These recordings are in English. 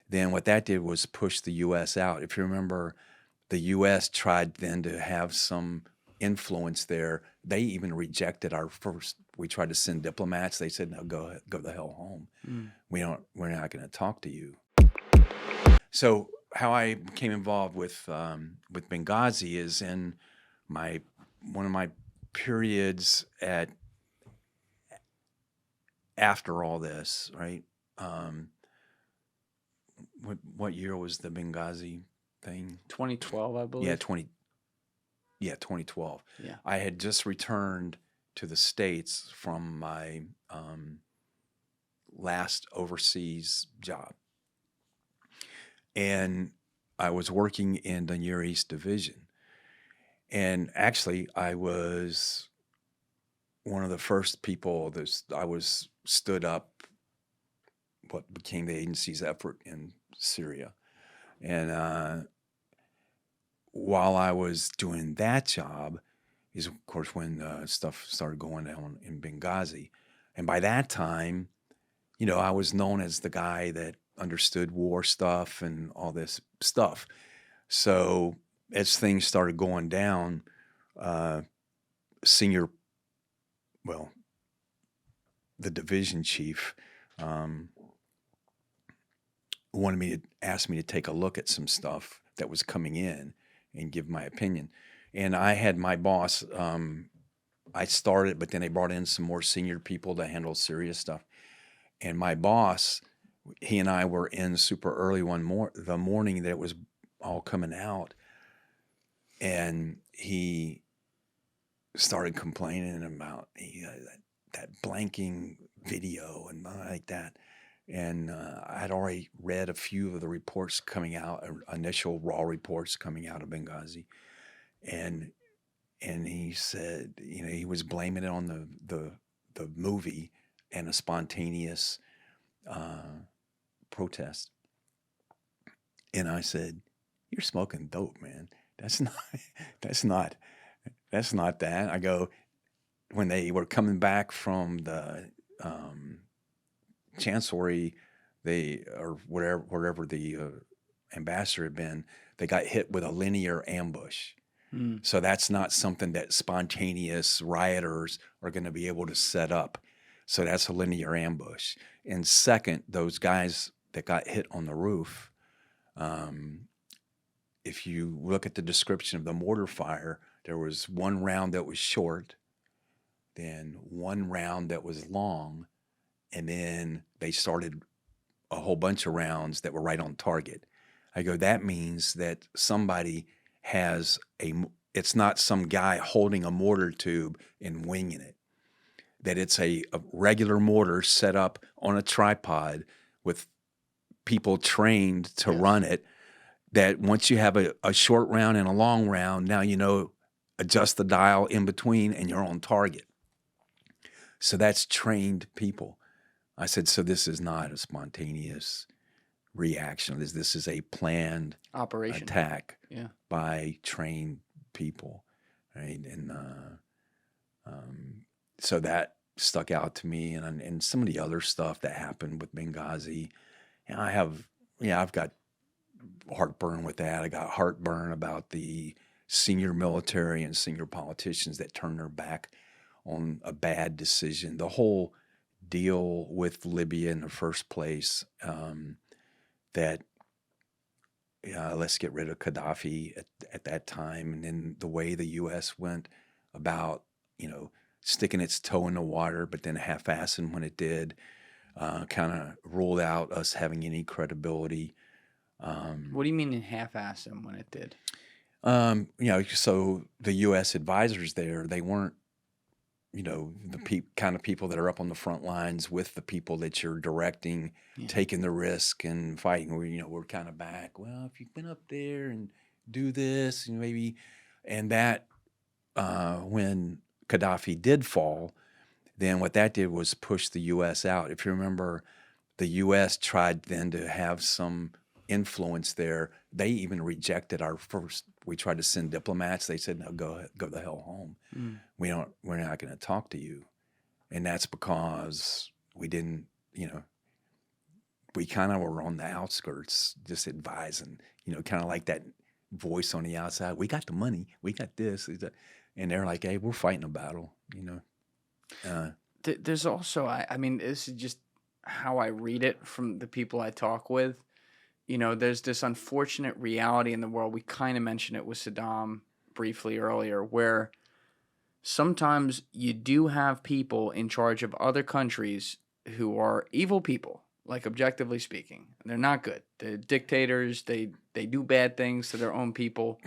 then what that did was push the U.S. out. If you remember, the U.S. tried then to have some influence there. They even rejected our first. We tried to send diplomats. They said, "No, go the hell home. We're not going to talk to you." So how I became involved with Benghazi is in one of my periods after all this, right? What year was the Benghazi thing? 2012, I believe. Yeah, 2012. Yeah. I had just returned to the States from my last overseas job. And I was working in the Near East Division. And actually, I was one of the first people I was stood up what became the agency's effort in Syria. And while I was doing that job is, of course, when stuff started going down in Benghazi. And by that time, I was known as the guy that understood war stuff and all this stuff. So as things started going down, the division chief asked me to take a look at some stuff that was coming in and give my opinion. And I had my boss, I started, but then they brought in some more senior people to handle serious stuff. And my boss, he and I were in super early the morning that it was all coming out. And he started complaining about that blanking video and like that. And I'd already read a few of the reports coming out, initial raw reports coming out of Benghazi. And he said, he was blaming it on the movie and a spontaneous protest. And I said, "You're smoking dope, man. That's not that." I go, when they were coming back from the chancellery, or wherever the ambassador had been, they got hit with a linear ambush. So that's not something that spontaneous rioters are going to be able to set up. So that's a linear ambush. And second, those guys that got hit on the roof, if you look at the description of the mortar fire, there was one round that was short, then one round that was long, and then they started a whole bunch of rounds that were right on target. I go, that means that somebody it's not some guy holding a mortar tube and winging it. That it's a regular mortar set up on a tripod with people trained to run it. That once you have a short round and a long round, now adjust the dial in between and you're on target. So that's trained people. I said, so this is not a spontaneous reaction. This is a planned operation attack by trained people, right? And so that stuck out to me, and some of the other stuff that happened with Benghazi. And I've got heartburn with that. I got heartburn about the senior military and senior politicians that turned their back on a bad decision. The whole deal with Libya in the first place, that let's get rid of Gaddafi at that time, and then the way the U.S. went about, sticking its toe in the water, but then half-assing when it did, kind of ruled out us having any credibility. What do you mean in half-assing when it did? So the U.S. advisors there, they weren't, the kind of people that are up on the front lines with the people that you're directing, taking the risk and fighting. We're kind of back. Well, if you've been up there and do this, and maybe, and that when Gaddafi did fall, then what that did was push the U.S. out. If you remember, the U.S. tried then to have some influence there. They even rejected our first. We tried to send diplomats. They said, "No, go the hell home. We're not going to talk to you." And that's because we didn't, we kind of were on the outskirts, just advising, kind of like that voice on the outside. We got the money, we got this, and they're like, "Hey, we're fighting a battle." There's also, I mean, this is just how I read it from the people I talk with. There's this unfortunate reality in the world. We kind of mentioned it with Saddam briefly earlier, where sometimes you do have people in charge of other countries who are evil people, like objectively speaking. They're not good. They're dictators. They do bad things to their own people.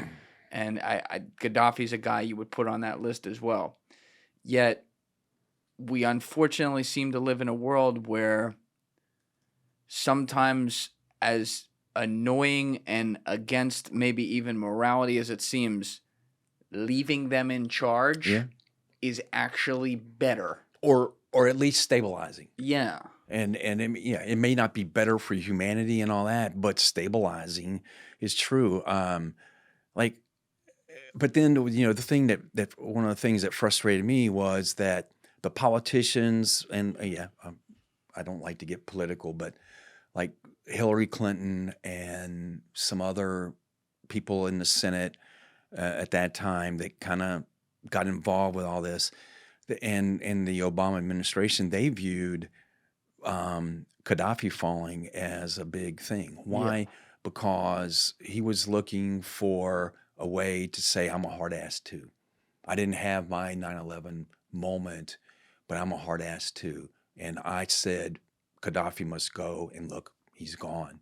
And Gaddafi's a guy you would put on that list as well. Yet we unfortunately seem to live in a world where sometimes, as annoying and against maybe even morality as it seems, leaving them in charge is actually better, or at least stabilizing. Yeah. And it may not be better for humanity and all that, but stabilizing is true. But then the thing that one of the things that frustrated me was that the politicians and I don't like to get political, but like Hillary Clinton and some other people in the Senate at that time that kind of got involved with all this, and the Obama administration, they viewed Gaddafi falling as a big thing. Why? Yeah. Because he was looking for a way to say, I'm a hard ass too. I didn't have my 9/11 moment, but I'm a hard ass too. And I said, Gaddafi must go, and look, he's gone.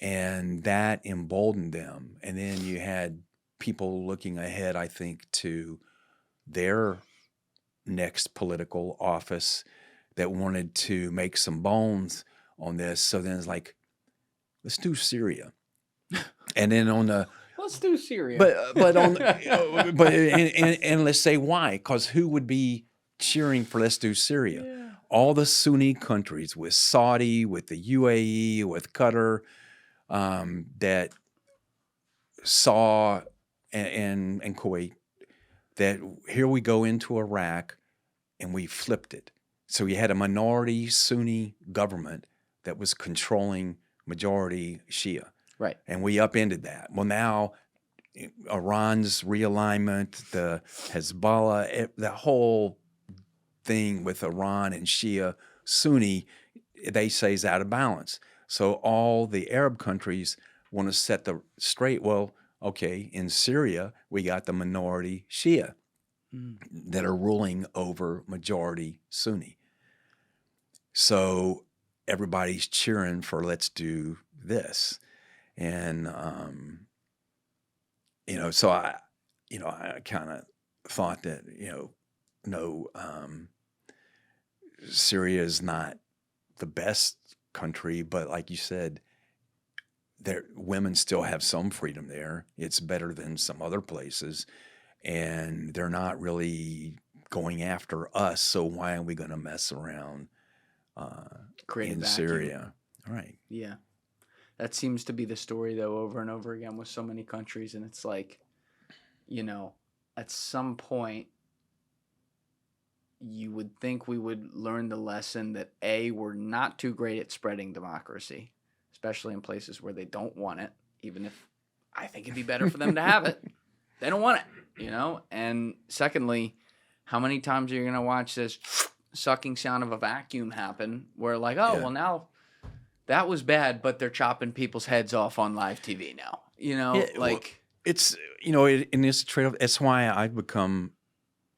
And that emboldened them. And then you had people looking ahead, I think, to their next political office that wanted to make some bones on this. So then it's like, let's do Syria. And then on the Let's do Syria. but on and let's say why? Because who would be cheering for let's do Syria? Yeah. All the Sunni countries, with Saudi, with the UAE, with Qatar, that saw and Kuwait that here we go into Iraq and we flipped it. So you had a minority Sunni government that was controlling majority Shia. Right. And we upended that. Well, now Iran's realignment, the Hezbollah, the whole thing with Iran and Shia Sunni, they say is out of balance. So all the Arab countries want to set the straight. Well, okay, in Syria, we got the minority Shia that are ruling over majority Sunni. So everybody's cheering for let's do this. And, so I kind of thought that, no, Syria is not the best country, but like you said, women still have some freedom there. It's better than some other places, and they're not really going after us. So why are we going to mess around in Syria? All right. Yeah. That seems to be the story, though, over and over again with so many countries. And it's like, at some point, you would think we would learn the lesson that, A, we're not too great at spreading democracy, especially in places where they don't want it, even if I think it'd be better for them to have it. They don't want it, And secondly, how many times are you going to watch this sucking sound of a vacuum happen where like, well, now that was bad, but they're chopping people's heads off on live TV now, it's, in this trade-off, that's why I've become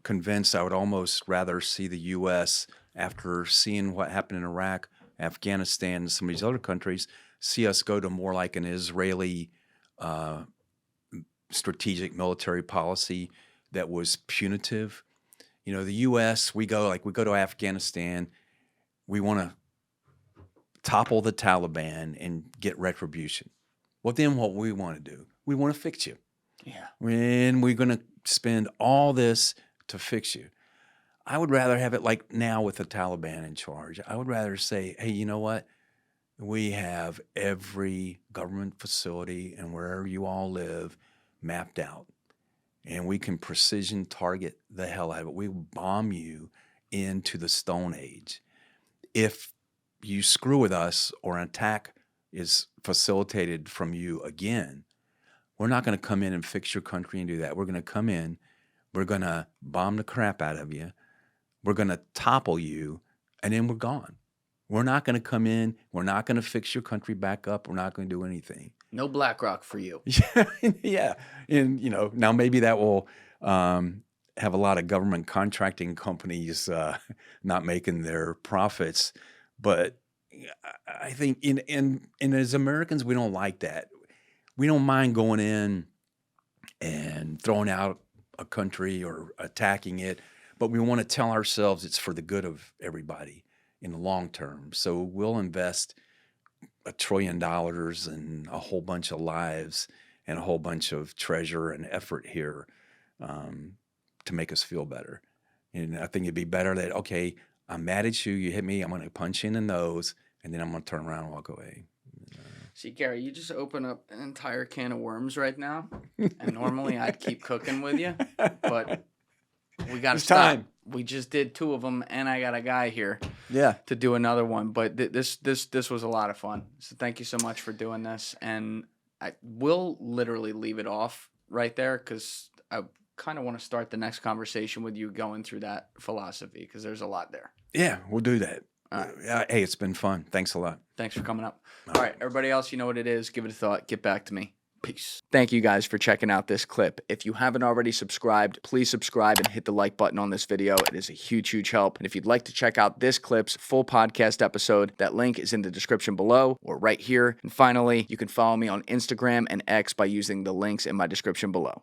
convinced I would almost rather see the U.S. after seeing what happened in Iraq, Afghanistan, and some of these other countries, see us go to more like an Israeli strategic military policy that was punitive. The U.S., we go to Afghanistan, we want to topple the Taliban and get retribution. Well, then what we want to do, we want to fix you. Yeah. And we're going to spend all this to fix you. I would rather have it like now with the Taliban in charge. I would rather say, hey, you know what? We have every government facility and wherever you all live mapped out. And we can precision target the hell out of it. We will bomb you into the Stone Age. If you screw with us or an attack is facilitated from you again, we're not going to come in and fix your country and do that. We're going to come in, we're going to bomb the crap out of you, we're going to topple you, and then we're gone. We're not going to come in, we're not going to fix your country back up, we're not going to do anything. No BlackRock for you. Yeah. And, now maybe that will have a lot of government contracting companies not making their profits. But I think and as Americans, we don't like that. We don't mind going in and throwing out a country or attacking it, but we want to tell ourselves it's for the good of everybody in the long term. So we'll invest $1 trillion and a whole bunch of lives and a whole bunch of treasure and effort here to make us feel better. And I think it'd be better that, okay, I'm mad at you, you hit me, I'm going to punch you in the nose, and then I'm going to turn around and walk away. See, Gary, you just open up an entire can of worms right now. And normally I'd keep cooking with you, but we got to stop. Time. We just did 2 of them, and I got a guy here Yeah. to do another one. But this was a lot of fun. So thank you so much for doing this. And I will literally leave it off right there because I kind of want to start the next conversation with you going through that philosophy because there's a lot there. Yeah, we'll do that. All right. Hey, it's been fun. Thanks a lot. Thanks for coming up. All right, everybody else, you know what it is. Give it a thought. Get back to me. Peace. Thank you guys for checking out this clip. If you haven't already subscribed, please subscribe and hit the like button on this video. It is a huge, huge help. And if you'd like to check out this clip's full podcast episode, that link is in the description below or right here. And finally, you can follow me on Instagram and X by using the links in my description below.